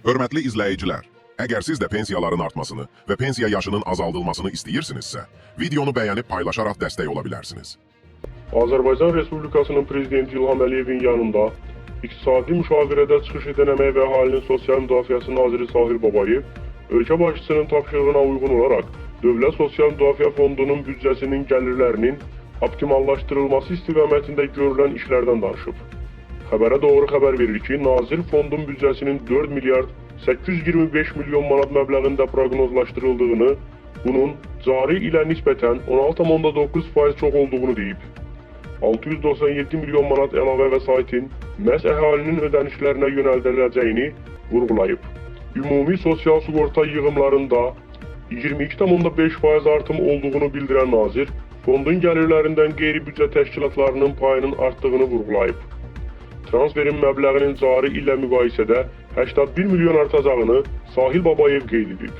Hörmətli izləyicilər, əgər siz də pensiyaların artmasını və pensiya yaşının azaldılmasını istəyirsinizsə, videonu bəyənib paylaşaraq dəstək ola bilərsiniz. Azərbaycan Respublikasının Prezidenti İlham Əliyevin yanında İqtisadi müşavirədə çıxış edən Əmək və Əhalinin Sosial Müdafiəsi Naziri Sahil Babayev, ölkə başçısının tapşırığına uyğun olaraq Dövlət Sosial Müdafiə Fondunun büdcəsinin gəlirlərinin optimallaşdırılması istiqamətində görülən işlərdən danışıb. Xəbərə doğru xəbər verir ki, nazir fondun büdcəsinin 4 milyard 825 milyon manat məbləğində proqnozlaşdırıldığını, bunun cari ilə nisbətən 16,9% çox olduğunu deyib. 697 milyon manat əlavə vəsaitin məhz əhalinin ödənişlərinə yönəldiləcəyini vurğulayıb. Ümumi sosial sığorta yığımlarında 22,5% artım olduğunu bildirən nazir, fondun gəlirlərindən qeyri-büdcə təşkilatlarının payının artdığını vurğulayıb. Transferin məbləğinin cari ilə müqayisədə 81 milyon artacağını Sahil Babayev qeyd edib.